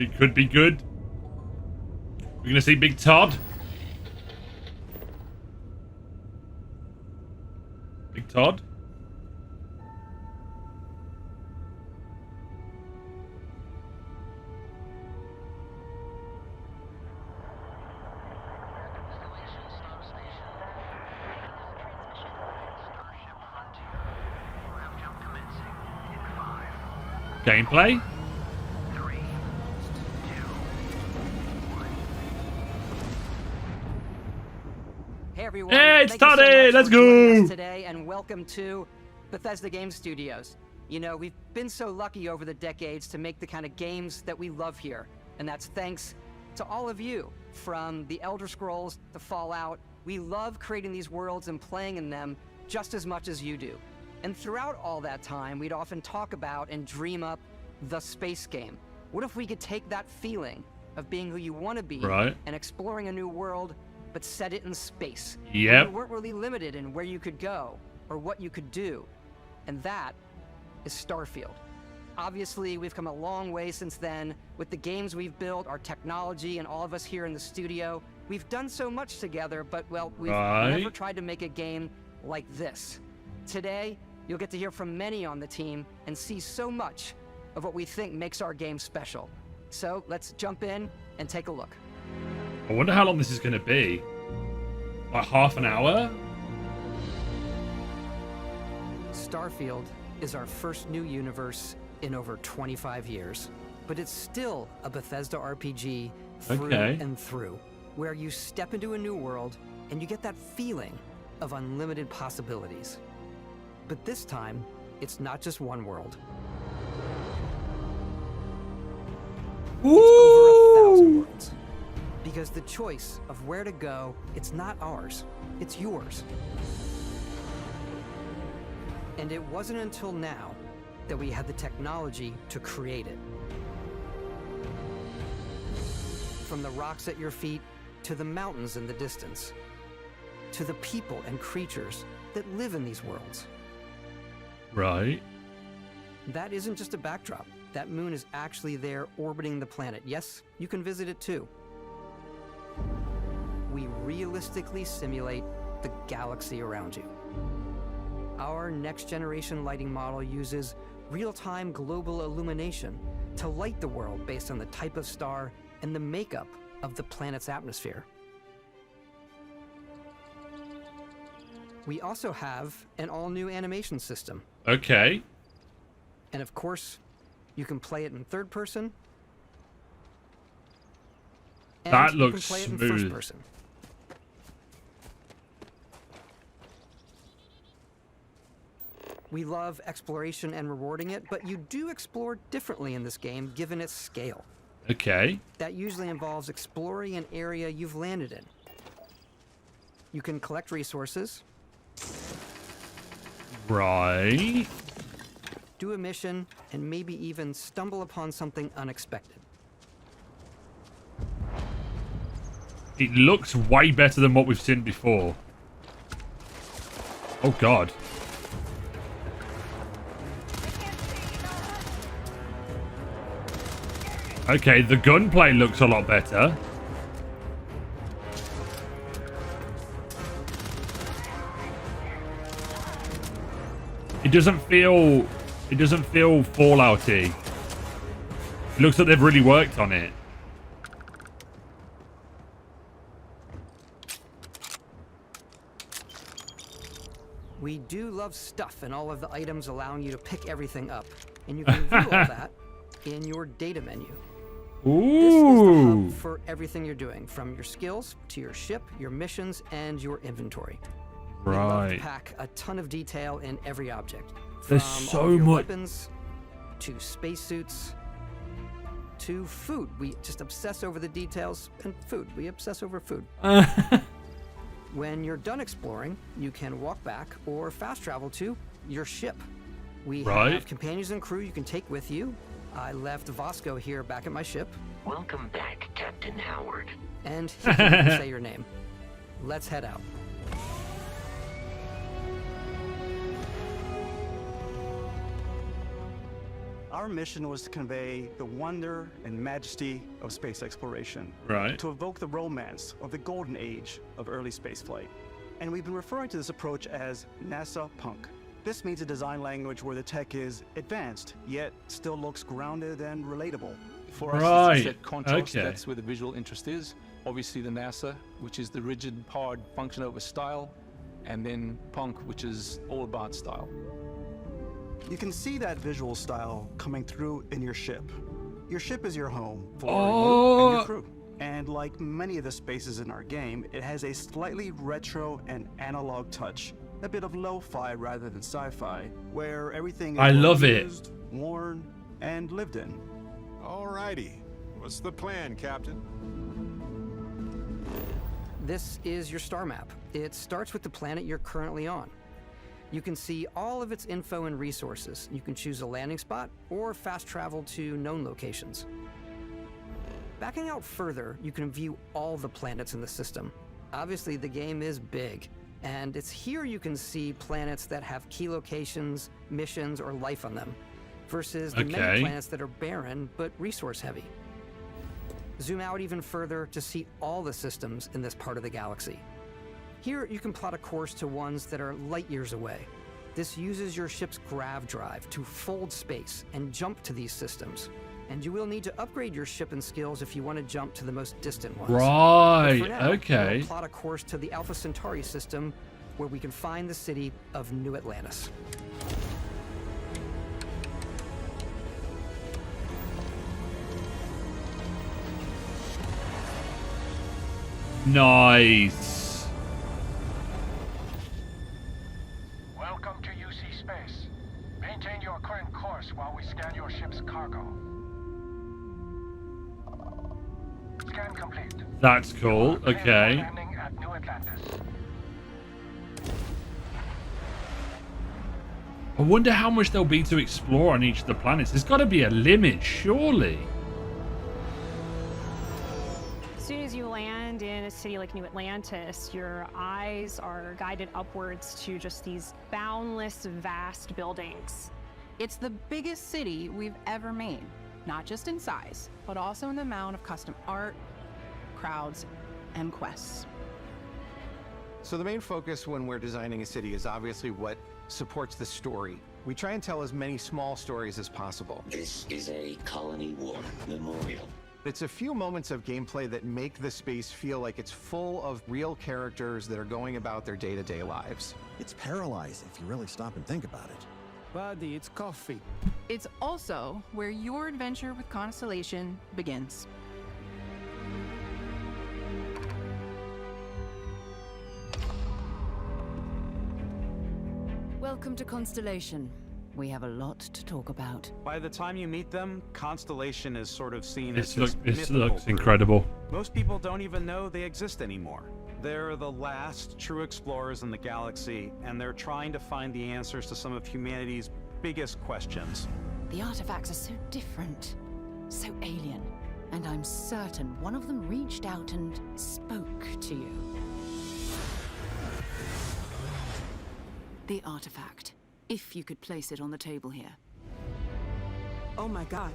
It could be good. We're going to see Big Todd. Big Todd. Gameplay. Hey everyone, hey, it's thank you so Toddy! much Let's for joining go! us today, and welcome to Bethesda Game Studios. You know, we've been so lucky over the decades to make the kind of games that we love here, and that's thanks to all of you. From the Elder Scrolls to Fallout, we love creating these worlds and playing in them just as much as you do. And throughout all that time, we'd often talk about and dream up the space game. What if we could take that feeling of being who you want to be and exploring a new world, but set it in space? Yep. You weren't really limited in where you could go or what you could do. And that is Starfield. Obviously, we've come a long way since then with the games we've built, our technology, and all of us here in the studio. We've done so much together, but, well, we've never tried to make a game like this. Today, you'll get to hear from many on the team and see so much of what we think makes our game special. So let's jump in and take a look. I wonder how long this is going to be. Like half an hour? Starfield is our first new universe in over 25 years. But it's still a Bethesda RPG through and through, where you step into a new world and you get that feeling of unlimited possibilities. But this time, it's not just one world. It's over 1,000 worlds. Because the choice of where to go, it's not ours, it's yours. And it wasn't until now that we had the technology to create it. From the rocks at your feet, to the mountains in the distance, to the people and creatures that live in these worlds. Right. That isn't just a backdrop. That moon is actually there orbiting the planet. Yes, you can visit it too. We realistically simulate the galaxy around you. Our next-generation lighting model uses real-time global illumination to light the world based on the type of star and the makeup of the planet's atmosphere. We also have an all-new animation system. Okay. And of course, you can play it in third person. And That you looks can play it in smooth. first person. We love exploration and rewarding it, but you do explore differently in this game given its scale. Okay. That usually involves exploring an area you've landed in. You can collect resources, Right. do a mission, and maybe even stumble upon something unexpected. It looks way better than what we've seen before. Oh, God. Okay, the gunplay looks a lot better. It doesn't feel Fallout-y. It looks like they've really worked on it. We do love stuff and all of the items allowing you to pick everything up. And you can view all that in your data menu. Ooh. This is the hub for everything you're doing, from your skills to your ship, your missions, and your inventory. We love to pack a ton of detail in every object. There's From so all of your much. weapons, to spacesuits, to food. We just obsess over the details, and food. We obsess over food. When you're done exploring, you can walk back or fast travel to your ship. We have companions and crew you can take with you. I left Vasco here back at my ship. Welcome back, Captain Howard. And he can even say your name. Let's head out. Our mission was to convey the wonder and majesty of space exploration. Right. To evoke the romance of the golden age of early spaceflight. And we've been referring to this approach as NASA Punk. This means a design language where the tech is advanced, yet still looks grounded and relatable. For us, Right. it's set contrast. Okay. That's where the visual interest is. Obviously, the NASA, which is the rigid, hard function over style, and then Punk, which is all about style. You can see that visual style coming through in your ship. Your ship is your home for you and your crew. And like many of the spaces in our game, it has a slightly retro and analog touch. A bit of lo-fi rather than sci-fi, where everything is I love it. used, worn, and lived in. Alrighty. What's the plan, Captain? This is your star map. It starts with the planet you're currently on. You can see all of its info and resources. You can choose a landing spot or fast travel to known locations. Backing out further, you can view all the planets in the system. Obviously, the game is big, and it's here you can see planets that have key locations, missions, or life on them, versus the many planets that are barren but resource heavy. Zoom out even further to see all the systems in this part of the galaxy. Here, you can plot a course to ones that are light years away. This uses your ship's grav drive to fold space and jump to these systems. And you will need to upgrade your ship and skills if you want to jump to the most distant ones. Right. But for now, Okay. we'll plot a course to the Alpha Centauri system, where we can find the city of New Atlantis. Nice. Welcome to UC Space. Maintain your current course while we scan your ship's cargo. Scan complete. That's cool. Prepare for Okay. landing at New Atlantis. I wonder how much there'll be to explore on each of the planets. There's got to be a limit, surely. As soon as you land in a city like New Atlantis, your eyes are guided upwards to just these boundless, vast buildings. It's the biggest city we've ever made, not just in size, but also in the amount of custom art, crowds, and quests. So the main focus when we're designing a city is obviously what supports the story. We try and tell as many small stories as possible. This is a Colony War memorial. It's a few moments of gameplay that make the space feel like it's full of real characters that are going about their day-to-day lives. It's paralyzing if you really stop and think about it. Buddy, it's coffee. It's also where your adventure with Constellation begins. Welcome to Constellation. We have a lot to talk about. By the time you meet them, Constellation is sort of seen This as looks incredible. Most people don't even know they exist anymore. They're the last true explorers in the galaxy, and they're trying to find the answers to some of humanity's biggest questions. The artifacts are so different, so alien, and I'm certain one of them reached out and spoke to you. The artifact, if you could place it on the table here. Oh my god,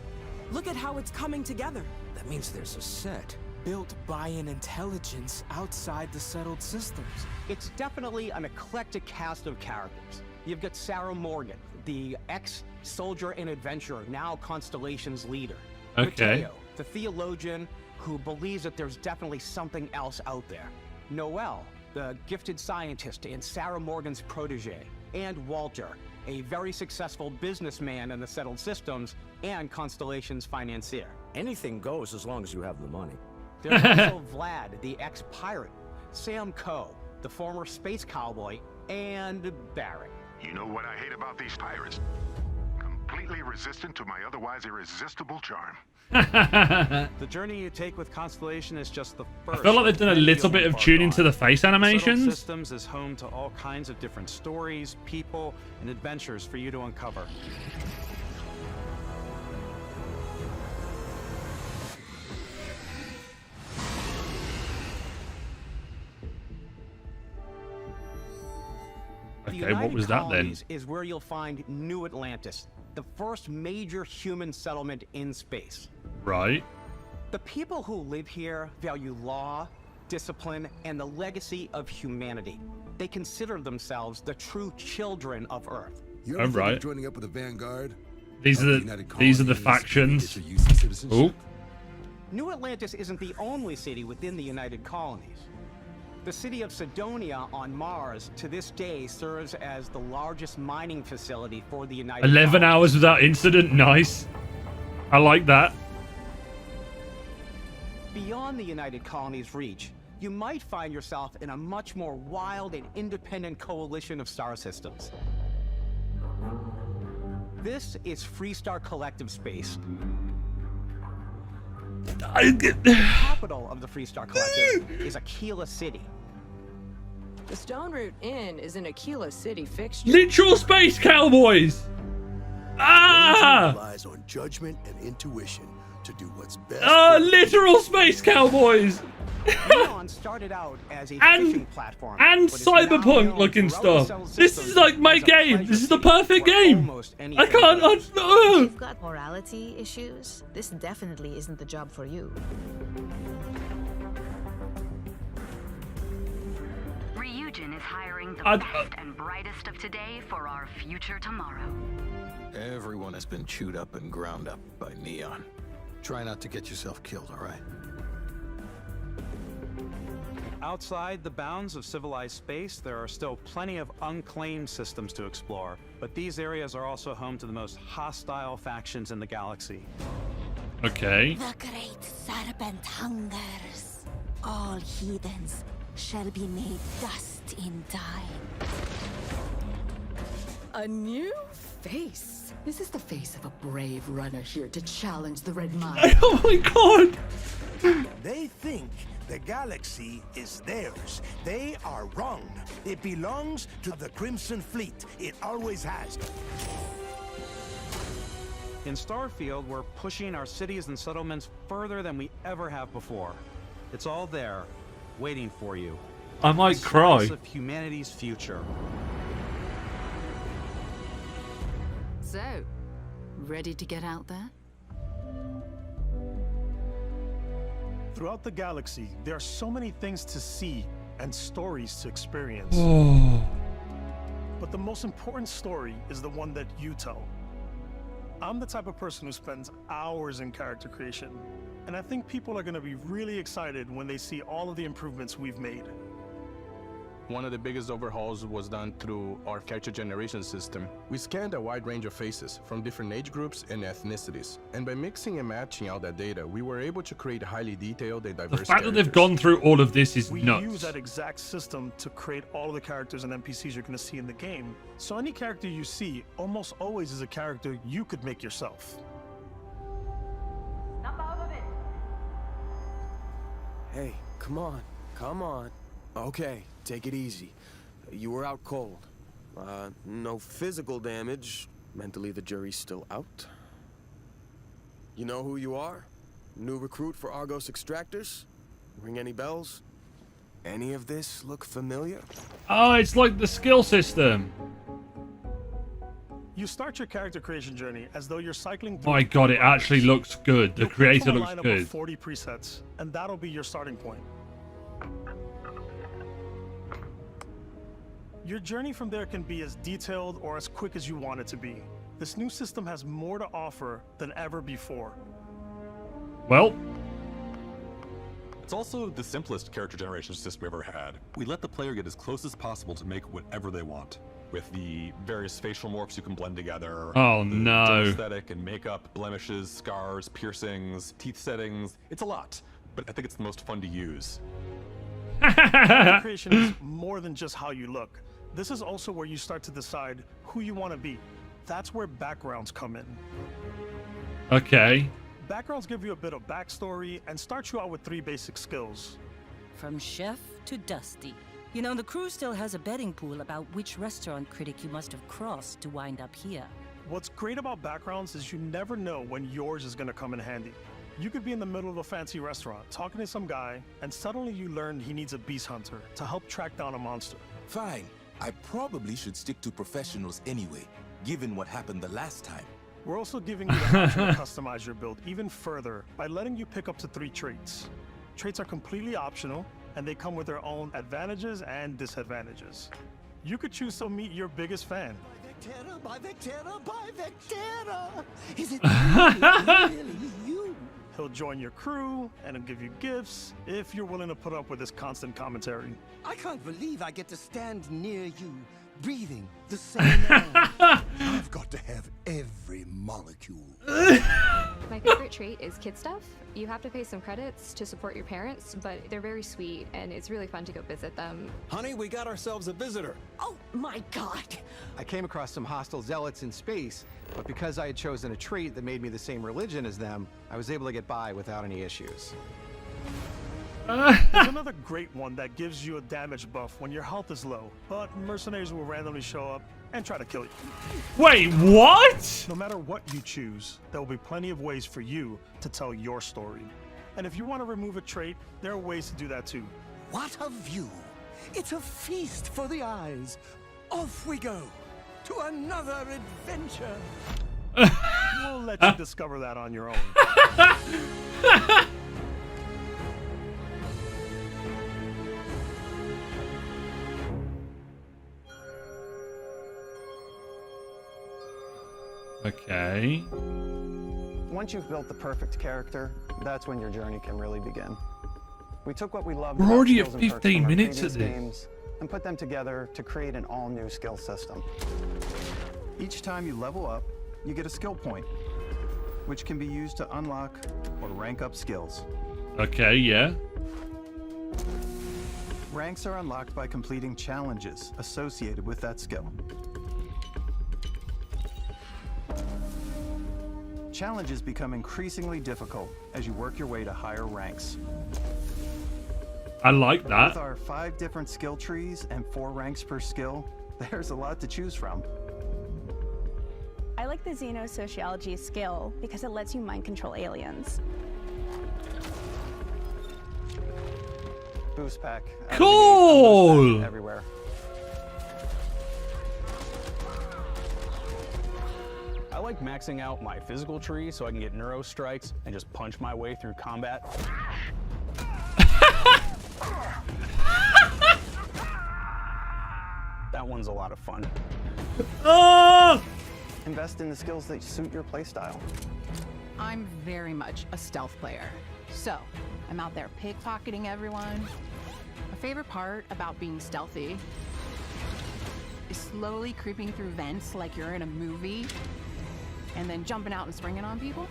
look at how it's coming together. That means there's a set built by an intelligence outside the settled systems. It's definitely an eclectic cast of characters. You've got Sarah Morgan, the ex-soldier and adventurer, now Constellation's leader. Okay. Mateo, the theologian who believes that there's definitely something else out there. Noel, the gifted scientist and Sarah Morgan's protege. And Walter, a very successful businessman in the settled systems and Constellation's financier. Anything goes as long as you have the money. There's also Vlad, the ex-pirate, Sam Coe, the former space cowboy, and Barrett. You know what I hate about these pirates? Completely resistant to my otherwise irresistible charm. The journey you take with Constellation is just the first. I feel like they've done a little bit of tuning to the face Settled animations. Systems is home to all kinds of different stories, people, and adventures for you to uncover. Okay, what was that then? Is where you'll find New Atlantis, the first major human settlement in space. Right. The people who live here value law, discipline, and the legacy of humanity. They consider themselves the true children of Earth. You ever think of joining up with the Vanguard? These are the factions. Oh. New Atlantis isn't the only city within the United Colonies. The city of Sidonia on Mars to this day serves as the largest mining facility for the United 11 hours without incident. Nice. I like that. Beyond the United Colonies' reach, you might find yourself in a much more wild and independent coalition of star systems. This is Freestar Collective Space. The capital of the Freestar Collective is Aquila City. The Stone Root Inn is an Aquila City fixture. Literal space cowboys. Ah! Relies on judgment and intuition to do what's best. Literal space cowboys. Neon started out as a fishing platform and cyberpunk looking stuff. This is like my game. This is the perfect game. I can't. If you've got morality issues, this definitely isn't the job for you. Ryujin is hiring the best and brightest of today for our future tomorrow. Everyone has been chewed up and ground up by Neon. Try not to get yourself killed, all right? Outside the bounds of civilized space, there are still plenty of unclaimed systems to explore, but these areas are also home to the most hostile factions in the galaxy. Okay. The great serpent hungers. All heathens shall be made dust in time. A new face. This is the face of a brave runner here to challenge the Red Mind. Oh my god! They think the galaxy is theirs. They are wrong. It belongs to the Crimson Fleet. It always has. In Starfield, we're pushing our cities and settlements further than we ever have before. It's all there, waiting for you. I might cry. The slice of humanity's future. So, ready to get out there? Throughout the galaxy, there are so many things to see and stories to experience. But the most important story is the one that you tell. I'm the type of person who spends hours in character creation, and I think people are going to be really excited when they see all of the improvements we've made. One of the biggest overhauls was done through our character generation system. We scanned a wide range of faces from different age groups and ethnicities. And by mixing and matching out that data, we were able to create highly detailed and diverse The fact that they've gone through all of this is nuts. We use that exact system to create all of the characters and NPCs you're going to see in the game. So any character you see almost always is a character you could make yourself. Hey, come on, come on. Okay, take it easy. You were out cold. No physical damage. Mentally, the jury's still out. You know who you are? New recruit for Argos Extractors? Ring any bells? Any of this look familiar? Oh, it's like the skill system. You start your character creation journey as though you're cycling through. My god, it actually looks good. The creator looks lineup good. Of 40 presets, and that'll be your starting point. Your journey from there can be as detailed or as quick as you want it to be. This new system has more to offer than ever before. Well, it's also the simplest character generation system we ever had. We let the player get as close as possible to make whatever they want. With the various facial morphs you can blend together. Oh, the no. Aesthetic and makeup, blemishes, scars, piercings, teeth settings. It's a lot, but I think it's the most fun to use. Character creation is more than just how you look. This is also where you start to decide who you want to be. That's where backgrounds come in. Okay. Backgrounds give you a bit of backstory and start you out with 3 basic skills. From chef to Dusty. You know, the crew still has a betting pool about which restaurant critic you must have crossed to wind up here. What's great about backgrounds is you never know when yours is going to come in handy. You could be in the middle of a fancy restaurant, talking to some guy, and suddenly you learn he needs a beast hunter to help track down a monster. Fine. I probably should stick to professionals anyway, given what happened the last time. We're also giving you the option to customize your build even further by letting you pick up to 3 traits. Traits are completely optional, and they come with their own advantages and disadvantages. You could choose to meet your biggest fan. By Vectera! Is it really you? He'll join your crew and he'll give you gifts if you're willing to put up with his constant commentary. I can't believe I get to stand near you, breathing the same air. I've got to have every molecule. My favorite trait is kid stuff. You have to pay some credits to support your parents, but they're very sweet and it's really fun to go visit them. Honey, we got ourselves a visitor. Oh my god! I came across some hostile zealots in space, but because I had chosen a trait that made me the same religion as them, I was able to get by without any issues. There's another great one that gives you a damage buff when your health is low, but mercenaries will randomly show up and try to kill you. Wait, what? No matter what you choose, there will be plenty of ways for you to tell your story. And if you want to remove a trait, there are ways to do that too. What a view! It's a feast for the eyes. Off we go to another adventure. We'll let you discover that on your own. Okay. Once you've built the perfect character, that's when your journey can really begin. We took what we loved We're about already at skills and perks 15 from our minutes previous of this. games and put them together to create an all-new skill system. Each time you level up, you get a skill point, which can be used to unlock or rank up skills. Okay, yeah. Ranks are unlocked by completing challenges associated with that skill. Challenges become increasingly difficult as you work your way to higher ranks. I like With that. our 5 different skill trees and 4 ranks per skill, there's a lot to choose from. I like the Xenosociology skill because it lets you mind control aliens. Boost pack. Cool! Everywhere. I like maxing out my physical tree so I can get neuro strikes and just punch my way through combat. That one's a lot of fun. Oh! Invest in the skills that suit your playstyle. I'm very much a stealth player. So, I'm out there pickpocketing everyone. My favorite part about being stealthy is slowly creeping through vents like you're in a movie and then jumping out and springing on people.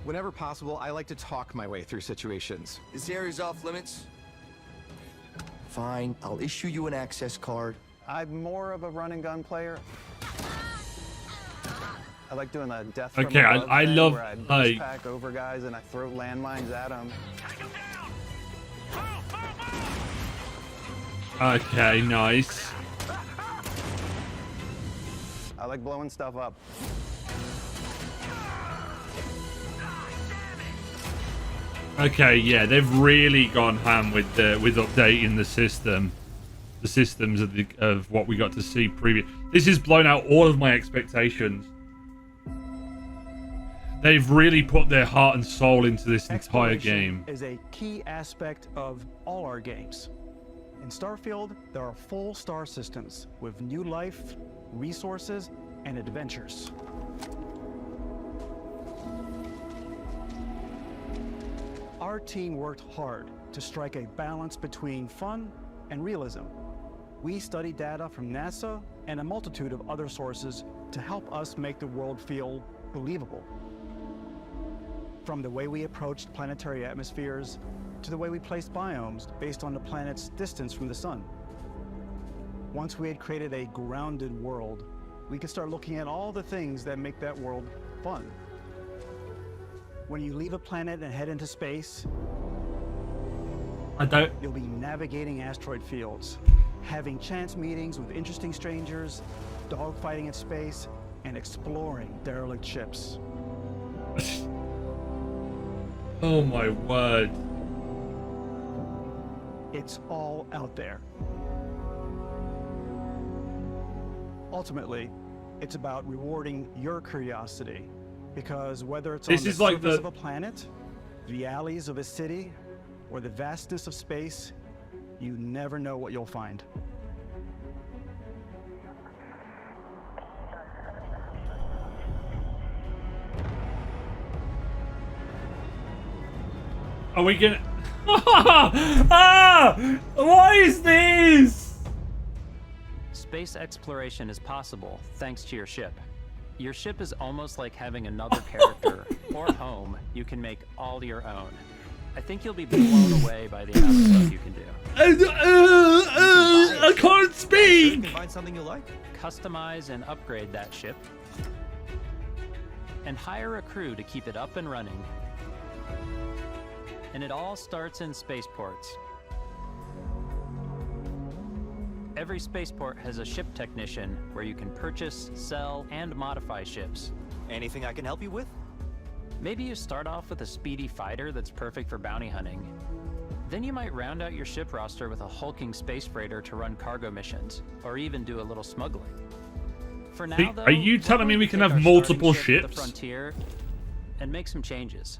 Whenever possible, I like to talk my way through situations. This area's off limits. Fine, I'll issue you an access card. I'm more of a run and gun player. I like doing the death from Okay, above I thing love, where I boost like- pack over guys and I throw landmines at them. Okay, nice. I like blowing stuff up. Okay, yeah, they've really gone ham with updating the systems of what we got to see previous. This has blown out all of my expectations. They've really put their heart and soul into this entire Exploration game. is a key aspect of all our games. In Starfield, there are full star systems with new life, resources, and adventures. Our team worked hard to strike a balance between fun and realism. We studied data from NASA and a multitude of other sources to help us make the world feel believable. From the way we approached planetary atmospheres to the way we placed biomes based on the planet's distance from the sun. Once we had created a grounded world, we could start looking at all the things that make that world fun. When you leave a planet and head into space, you'll be navigating asteroid fields, having chance meetings with interesting strangers, dogfighting in space, and exploring derelict ships. Oh my word. It's all out there. Ultimately, it's about rewarding your curiosity, because whether it's This on the is like surface the- of a planet, the alleys of a city, or the vastness of space, you never know what you'll find. Are we gonna... ah! What is this? Space exploration is possible thanks to your ship. Your ship is almost like having another character or home you can make all your own. I think you'll be blown away by the amount of stuff you can do. I can't speak! You can find something you like. Customize and upgrade that ship. And hire a crew to keep it up and running. And it all starts in spaceports. Every spaceport has a ship technician where you can purchase, sell, and modify ships. Anything I can help you with? Maybe you start off with a speedy fighter that's perfect for bounty hunting. Then you might round out your ship roster with a hulking space freighter to run cargo missions, or even do a little smuggling. For now, though, are you telling me we can have our multiple starting ship at ships? the frontier and make some changes.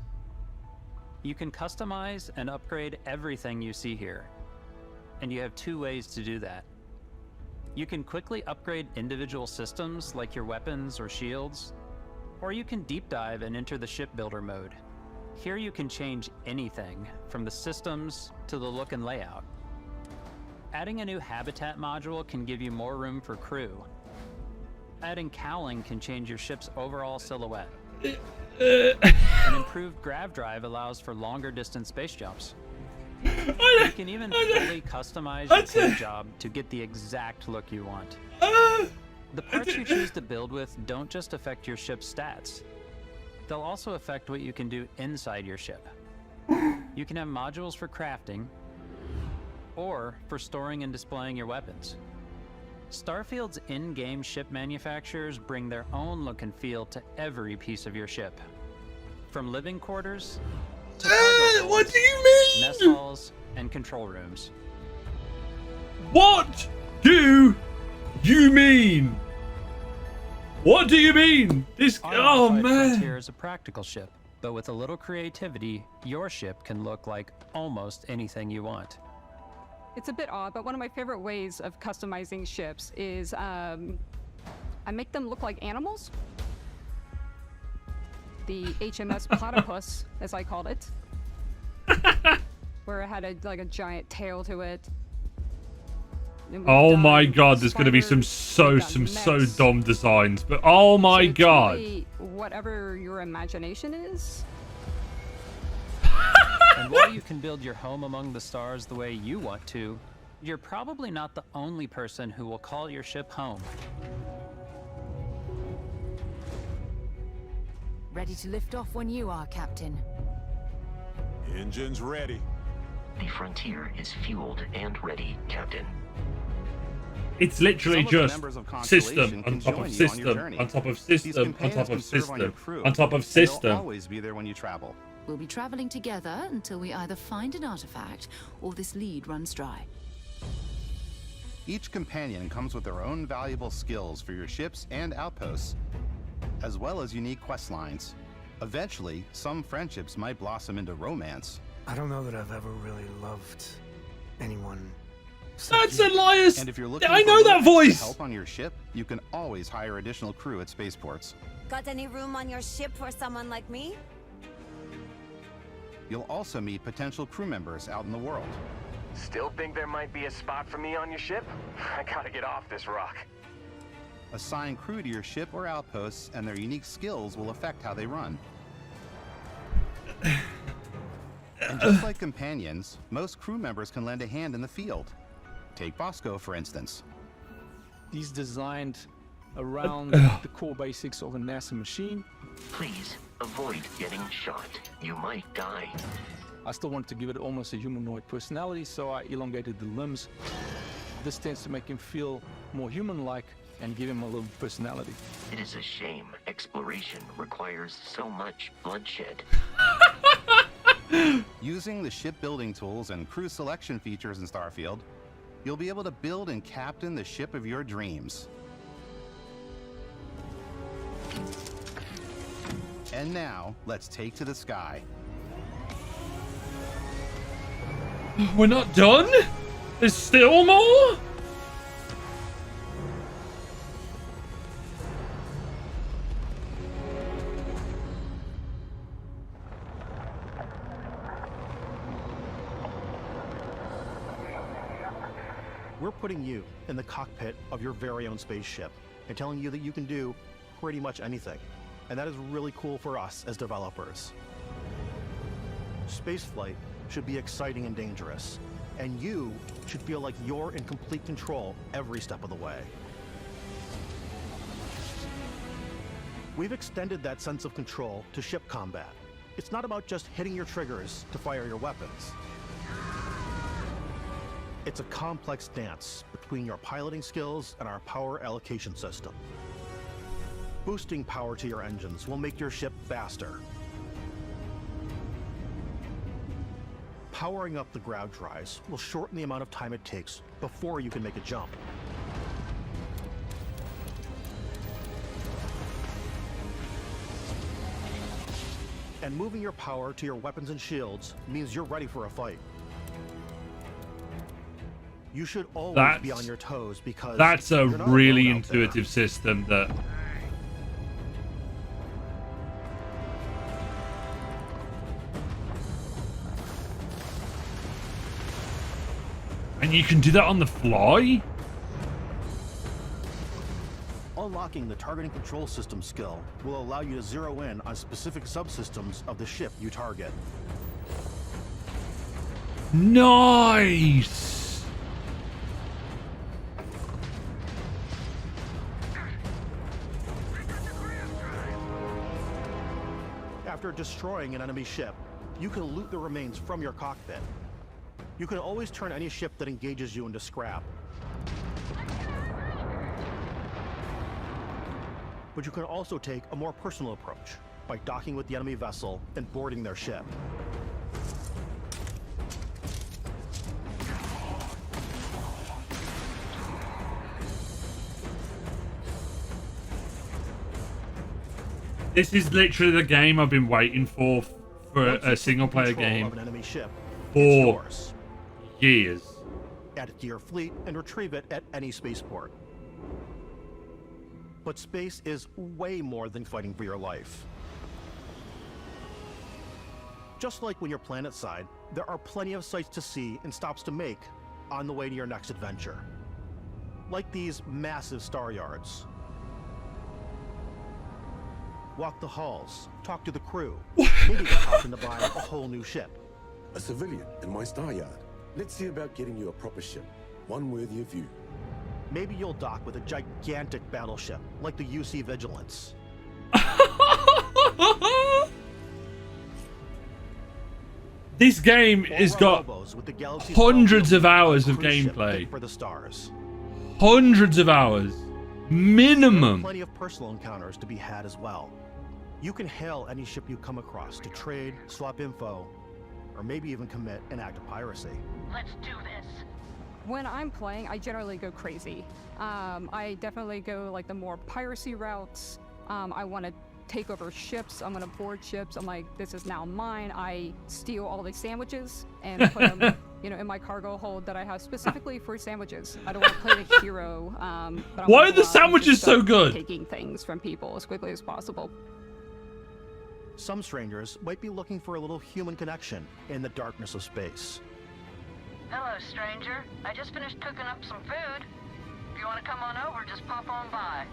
You can customize and upgrade everything you see here, and you have two ways to do that. You can quickly upgrade individual systems like your weapons or shields, or you can deep dive and enter the shipbuilder mode. Here you can change anything, from the systems to the look and layout. Adding a new habitat module can give you more room for crew. Adding cowling can change your ship's overall silhouette. An improved grav drive allows for longer distance space jumps. You can even fully customize your paint job to get the exact look you want. The parts you choose to build with don't just affect your ship's stats. They'll also affect what you can do inside your ship. You can have modules for crafting, or for storing and displaying your weapons. Starfield's in-game ship manufacturers bring their own look and feel to every piece of your ship. From living quarters to cargo what holds, do you mean? mess halls, and control rooms. What do you mean? What do you mean? This... Oh, Modified man. Frontier is a practical ship, but with a little creativity, your ship can look like almost anything you want. It's a bit odd, but one of my favorite ways of customizing ships is I make them look like animals. The HMS Platypus, as I called it, where it had a giant tail to it. Oh my god, there's going to be some so dumb designs, but oh my god. Really, whatever your imagination is. And while you can build your home among the stars the way you want to, you're probably not the only person who will call your ship home. Ready to lift off when you are, Captain. Engines ready. The Frontier is fueled and ready, Captain. It's literally Some of the just members of system Constellation on can top join of you on your system journey. on top of These system on companions top can of serve on your system crew, on top of and system. they'll always be there when you travel. We'll be traveling together until we either find an artifact or this lead runs dry. Each companion comes with their own valuable skills for your ships and outposts, as well as unique quest lines. Eventually, some friendships might blossom into romance. I don't know that I've ever really loved anyone. That's Elias. And if you're looking I for know that extra voice. help on your ship, you can always hire additional crew at spaceports. Got any room on your ship for someone like me? You'll also meet potential crew members out in the world. Still think there might be a spot for me on your ship? I gotta get off this rock. Assign crew to your ship or outposts, and their unique skills will affect how they run. And just like companions, most crew members can lend a hand in the field. Take Bosco, for instance. He's designed around the core basics of a NASA machine. Please, avoid getting shot. You might die. I still wanted to give it almost a humanoid personality, so I elongated the limbs. This tends to make him feel more human-like and give him a little personality. It is a shame exploration requires so much bloodshed. Using the shipbuilding tools and crew selection features in Starfield, you'll be able to build and captain the ship of your dreams. And now, let's take to the sky. We're not done? There's still more? We're putting you in the cockpit of your very own spaceship and telling you that you can do pretty much anything. And that is really cool for us as developers. Spaceflight should be exciting and dangerous, and you should feel like you're in complete control every step of the way. We've extended that sense of control to ship combat. It's not about just hitting your triggers to fire your weapons. It's a complex dance between your piloting skills and our power allocation system. Boosting power to your engines will make your ship faster. Powering up the ground drives will shorten the amount of time it takes before you can make a jump. And moving your power to your weapons and shields means you're ready for a fight. You should always be on your toes because that's a you're not really alone out there. intuitive system that and you can do that on the fly? Unlocking the targeting control system skill will allow you to zero in on specific subsystems of the ship you target. Nice. After destroying an enemy ship, you can loot the remains from your cockpit. You can always turn any ship that engages you into scrap. But you can also take a more personal approach by docking with the enemy vessel and boarding their ship. This is literally the game I've been waiting for a single player game Of an enemy ship, for it's yours. years. Add it to your fleet and retrieve it at any spaceport. But space is way more than fighting for your life. Just like when you're planetside, there are plenty of sights to see and stops to make on the way to your next adventure. Like these massive star yards. Walk the halls, talk to the crew, maybe get option to buy a whole new ship. A civilian in my star yard. Let's see about getting you a proper ship, one worthy of you. Maybe you'll dock with a gigantic battleship, like the UC Vigilance. This game has got hundreds of hours of gameplay. For the stars. Hundreds of hours. Minimum. Plenty of personal encounters to be had as well. You can hail any ship you come across to trade, swap info, or maybe even commit an act of piracy. Let's do this. When I'm playing, I generally go crazy. I definitely go like the more piracy routes. I want to take over ships. I'm gonna board ships. I'm like, this is now mine. I steal all the sandwiches and put them, in my cargo hold that I have specifically for sandwiches. I don't want to play the hero. But Why are the sandwiches so good? Taking things from people as quickly as possible. Some strangers might be looking for a little human connection in the darkness of space. Hello, stranger. I just finished cooking up some food. If you want to come on over, just pop on by.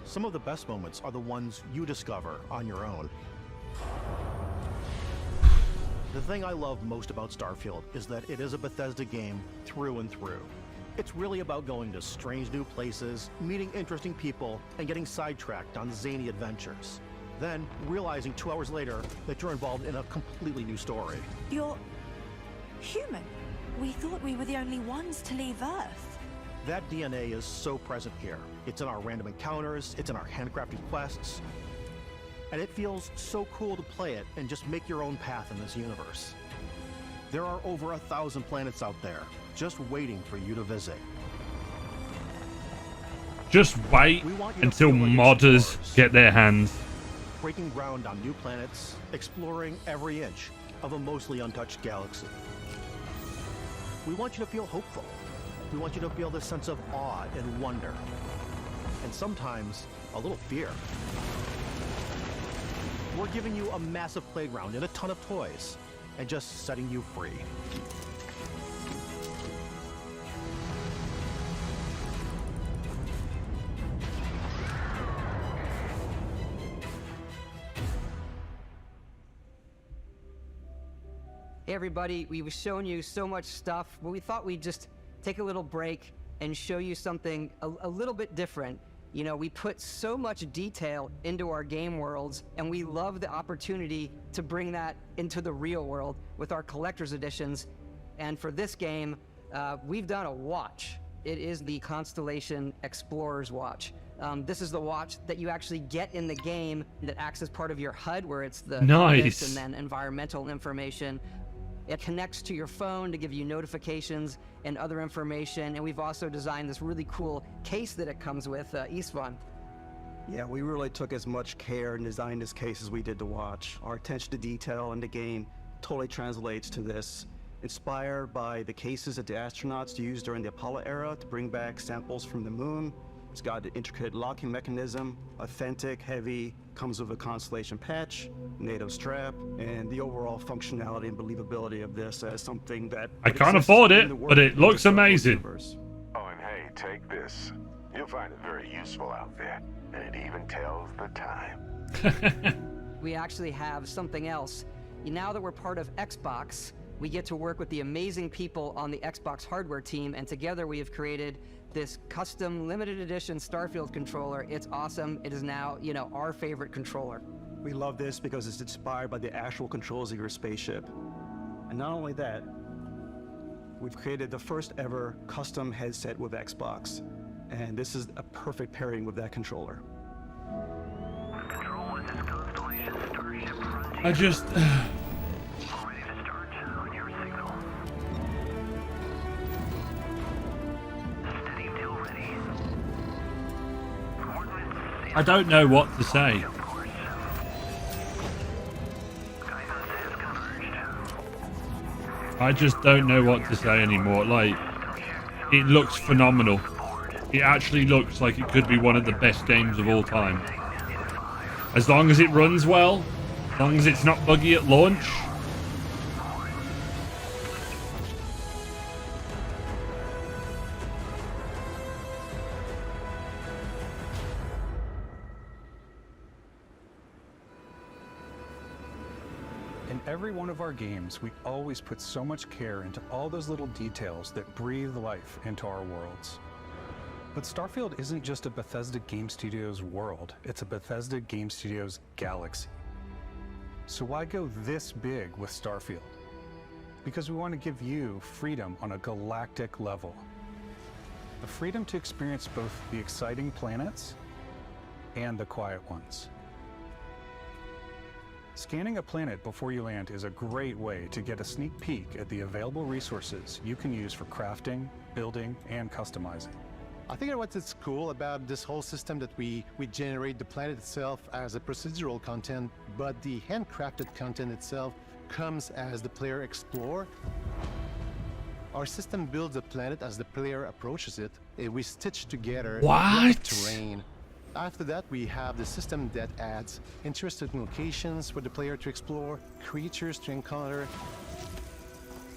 Some of the best moments are the ones you discover on your own. The thing I love most about Starfield is that it is a Bethesda game through and through. It's really about going to strange new places, meeting interesting people, and getting sidetracked on zany adventures. Then realizing 2 hours later that you're involved in a completely new story. You're human. We thought we were the only ones to leave Earth. That DNA is so present here. It's in our random encounters, it's in our handcrafted quests, and it feels so cool to play it and just make your own path in this universe. There are over 1,000 planets out there, just waiting for you to visit. Just wait until modders get their hands. breaking ground on new planets, exploring every inch of a mostly untouched galaxy. We want you to feel hopeful. We want you to feel this sense of awe and wonder, and sometimes a little fear. We're giving you a massive playground and a ton of toys, and just setting you free. Hey everybody, we've shown you so much stuff, but we thought we'd just take a little break and show you something a little bit different. You know, we put so much detail into our game worlds, and we love the opportunity to bring that into the real world with our collector's editions. And for this game, we've done a watch. It is the Constellation Explorer's Watch. This is the watch that you actually get in the game that acts as part of your HUD, where it's the compass and then environmental information. It connects to your phone to give you notifications and other information. And we've also designed this really cool case that it comes with, Istvan. Yeah, we really took as much care in designing this case as we did the watch. Our attention to detail in the game totally translates to this. Inspired by the cases that the astronauts used during the Apollo era to bring back samples from the moon. It's got an intricate locking mechanism, authentic, heavy, comes with a Constellation patch, NATO strap, and the overall functionality and believability of this as something that I can't afford it, but it looks amazing. Oh, and hey, take this. You'll find it very useful out there, and it even tells the time. We actually have something else. Now that we're part of Xbox, we get to work with the amazing people on the Xbox hardware team, and together we have created this custom limited edition Starfield controller. It's awesome. It is now, you know, our favorite controller. We love this because it's inspired by the actual controls of your spaceship. And not only that, we've created the first ever custom headset with Xbox. And this is a perfect pairing with that controller. I just... I don't know what to say. I just don't know what to say anymore. Like, it looks phenomenal. It actually looks like it could be one of the best games of all time. As long as it runs well, as long as it's not buggy at launch. In every one of our games, we always put so much care into all those little details that breathe life into our worlds. But Starfield isn't just a Bethesda Game Studios world, it's a Bethesda Game Studios galaxy. So why go this big with Starfield? Because we want to give you freedom on a galactic level. The freedom to experience both the exciting planets and the quiet ones. Scanning a planet before you land is a great way to get a sneak peek at the available resources you can use for crafting, building, and customizing. I think what's cool about this whole system that we generate the planet itself as a procedural content, but the handcrafted content itself comes as the player explore. Our system builds a planet as the player approaches it. We stitch together terrain. After that, we have the system that adds interesting locations for the player to explore, creatures to encounter.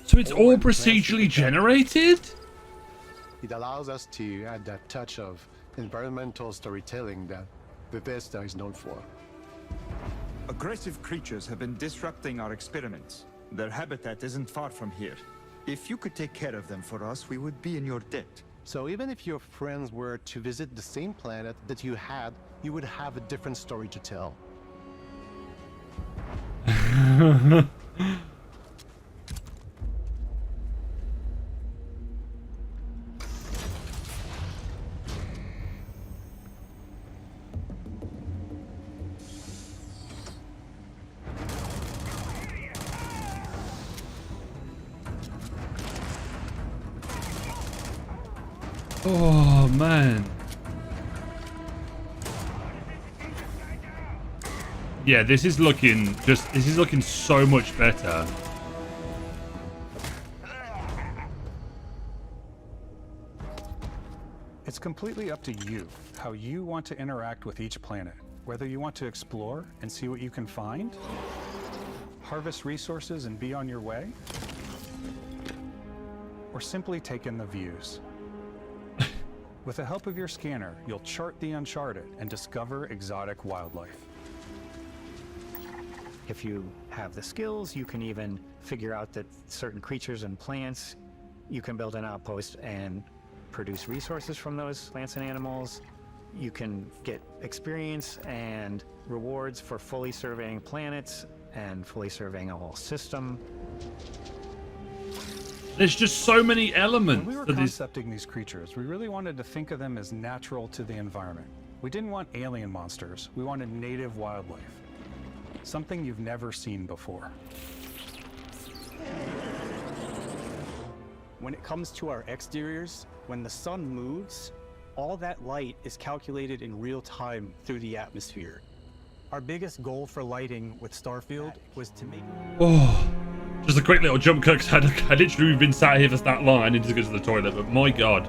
So it's all procedurally generated? It allows us to add that touch of environmental storytelling that Bethesda is known for. Aggressive creatures have been disrupting our experiments. Their habitat isn't far from here. If you could take care of them for us, we would be in your debt. So even if your friends were to visit the same planet that you had, you would have a different story to tell. Oh man. Yeah, this is looking so much better. It's completely up to you how you want to interact with each planet. Whether you want to explore and see what you can find, harvest resources and be on your way, or simply take in the views. With the help of your scanner, you'll chart the uncharted and discover exotic wildlife. If you have the skills, you can even figure out that certain creatures and plants, you can build an outpost and produce resources from those plants and animals. You can get experience and rewards for fully surveying planets and fully surveying a whole system. There's just so many elements. When we were concepting these creatures, we really wanted to think of them as natural to the environment. We didn't want alien monsters. We wanted native wildlife. Something you've never seen before. When it comes to our exteriors, when the sun moves, all that light is calculated in real time through the atmosphere. Our biggest goal for lighting with Starfield was to make... Oh, just a quick little jump cut, because I literally been sat here for that long. I need to go to the toilet, but my god.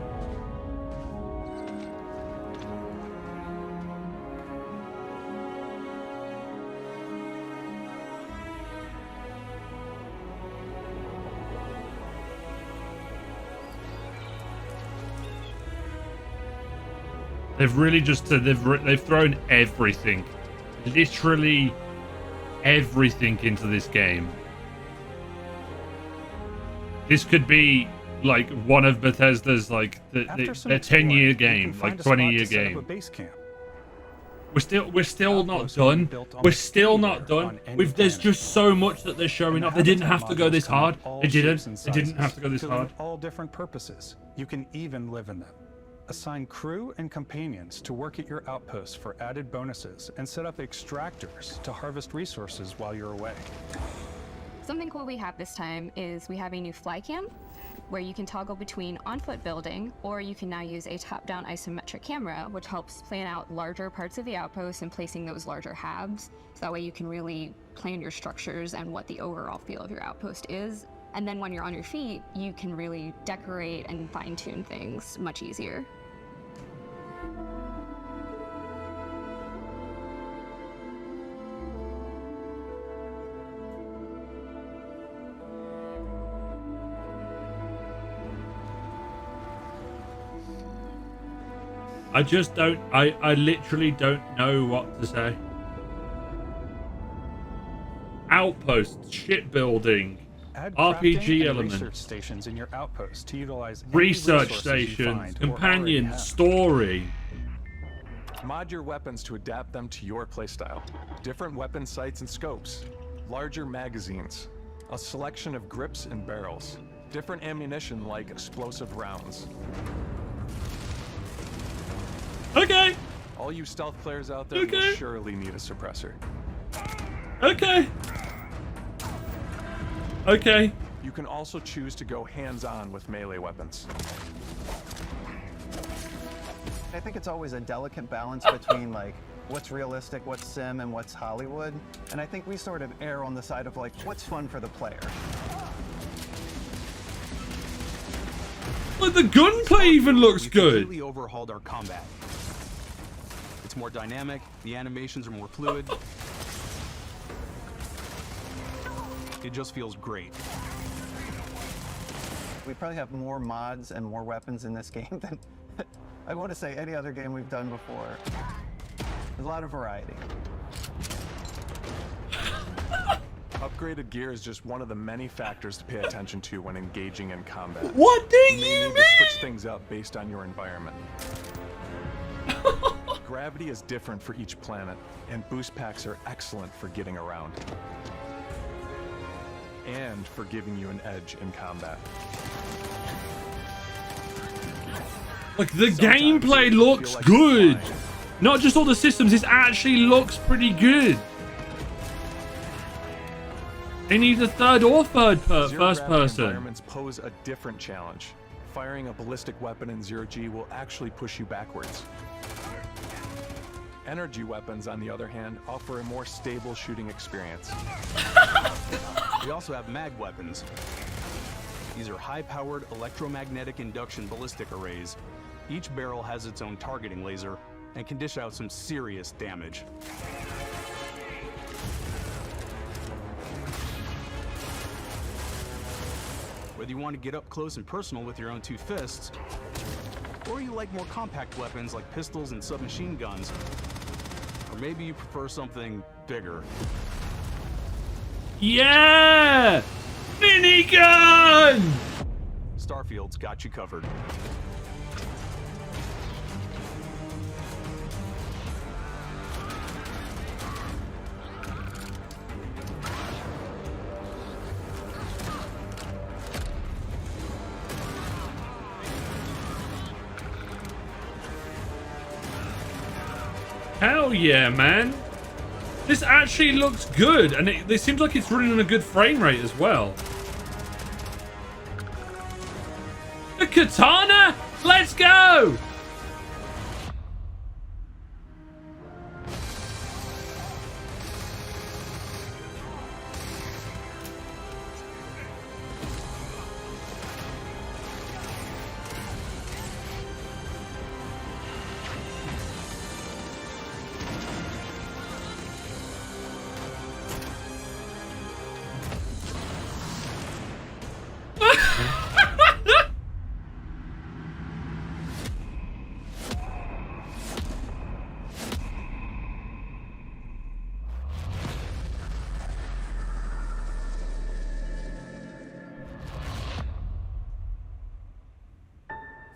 They've really just they've thrown everything, literally everything into this game. This could be like one of Bethesda's like their 10-year game, like 20-year game. We're still not done. We're still not done. There's just so much that they're showing off. They didn't have to go this hard. They didn't have to go this hard. All different purposes. You can even live in them. Assign crew and companions to work at your outposts for added bonuses and set up extractors to harvest resources while you're away. Something cool we have this time is we have a new fly cam where you can toggle between on-foot building, or you can now use a top-down isometric camera, which helps plan out larger parts of the outpost and placing those larger halves. So that way you can really plan your structures and what the overall feel of your outpost is. And then when you're on your feet, you can really decorate and fine-tune things much easier. I literally don't know what to say. Outposts, shipbuilding, Add RPG elements, research stations in your outpost to utilize research stations, companion, story. Mod your weapons to adapt them to your playstyle. Different weapon sights and scopes, larger magazines, a selection of grips and barrels, different ammunition like explosive rounds. Okay. All you stealth players out there will surely need a suppressor. Okay. Okay. You can also choose to go hands-on with melee weapons. I think it's always a delicate balance between like what's realistic, what's sim, and what's Hollywood. And I think we sort of err on the side of like what's fun for the player. Like the gunplay even looks good. We completely overhauled our combat. It's more dynamic, the animations are more fluid. It just feels great. We probably have more mods and more weapons in this game than I want to say any other game we've done before. There's a lot of variety. Upgraded gear is just one of the many factors to pay attention to when engaging in combat. What do you mean? To switch things up based on your environment. Gravity is different for each planet, and boost packs are excellent for getting around. And for giving you an edge in combat. Like the gameplay looks good. Not just all the systems, it actually looks pretty good. They need a third or first person. Environments pose a different challenge. Firing a ballistic weapon in 0G will actually push you backwards. Energy weapons, on the other hand, offer a more stable shooting experience. We also have mag weapons. These are high-powered electromagnetic induction ballistic arrays. Each barrel has its own targeting laser and can dish out some serious damage. Whether you want to get up close and personal with your own two fists, or you like more compact weapons like pistols and submachine guns, or maybe you prefer something bigger. Yeah! Minigun! Starfield's got you covered. Hell yeah, man. This actually looks good, and it seems like it's running on a good frame rate as well. The katana? Let's go!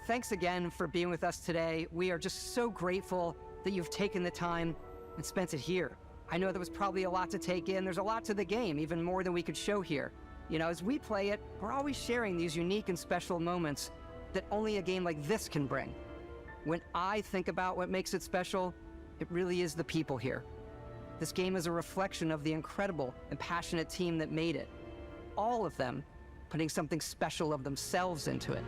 Thanks again for being with us today. We are just so grateful that you've taken the time and spent it here. I know there was probably a lot to take in. There's a lot to the game, even more than we could show here. You know, as we play it, we're always sharing these unique and special moments that only a game like this can bring. When I think about what makes it special, it really is the people here. This game is a reflection of the incredible and passionate team that made it. All of them putting something special of themselves into it.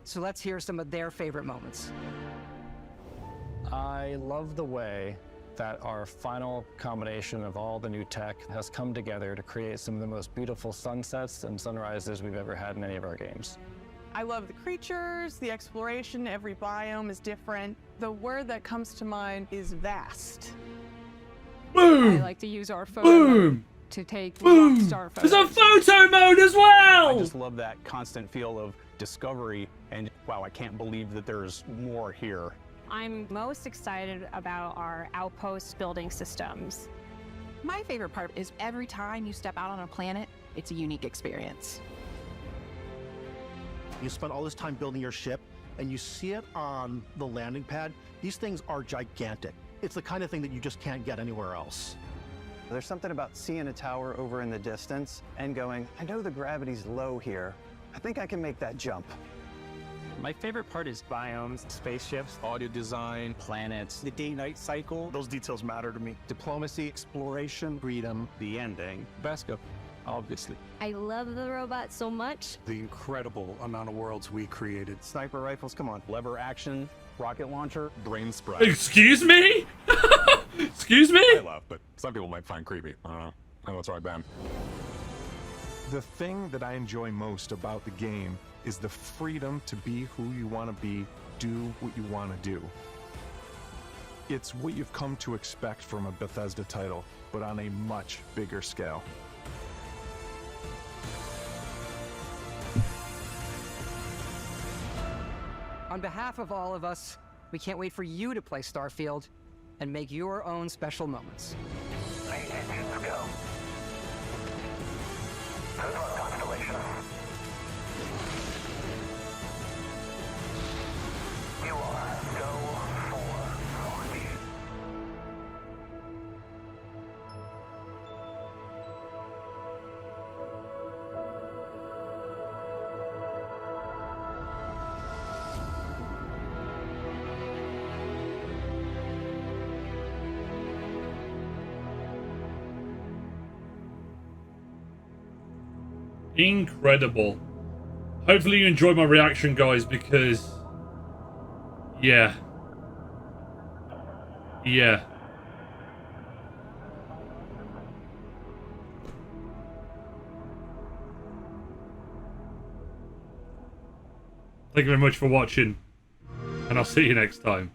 So let's hear some of their favorite moments. I love the way that our final combination of all the new tech has come together to create some of the most beautiful sunsets and sunrises we've ever had in any of our games. I love the creatures, the exploration, every biome is different. The word that comes to mind is vast. Boom! I like to use our photo mode to take rock star photos. There's a photo mode as well! I just love that constant feel of discovery and wow, I can't believe that there's more here. I'm most excited about our outpost building systems. My favorite part is every time you step out on a planet, it's a unique experience. You spend all this time building your ship and you see it on the landing pad. These things are gigantic. It's the kind of thing that you just can't get anywhere else. There's something about seeing a tower over in the distance and going, I know the gravity's low here. I think I can make that jump. My favorite part is biomes, spaceships, audio design, planets, the day-night cycle. Those details matter to me. Diplomacy, exploration, freedom, the ending. Beskap, obviously. I love the robot so much. The incredible amount of worlds we created. Sniper rifles, come on. Lever action, rocket launcher, brain spread. Excuse me? Excuse me? I love, but some people might find creepy. I don't know. I know it's right, Ben. The thing that I enjoy most about the game is the freedom to be who you want to be, do what you want to do. It's what you've come to expect from a Bethesda title, but on a much bigger scale. On behalf of all of us, we can't wait for you to play Starfield and make your own special moments. Let's go. Good luck, Constellation. You are so forward. Incredible. Hopefully you enjoyed my reaction, guys, because yeah, Yeah. Thank you very much for watching, and I'll see you next time.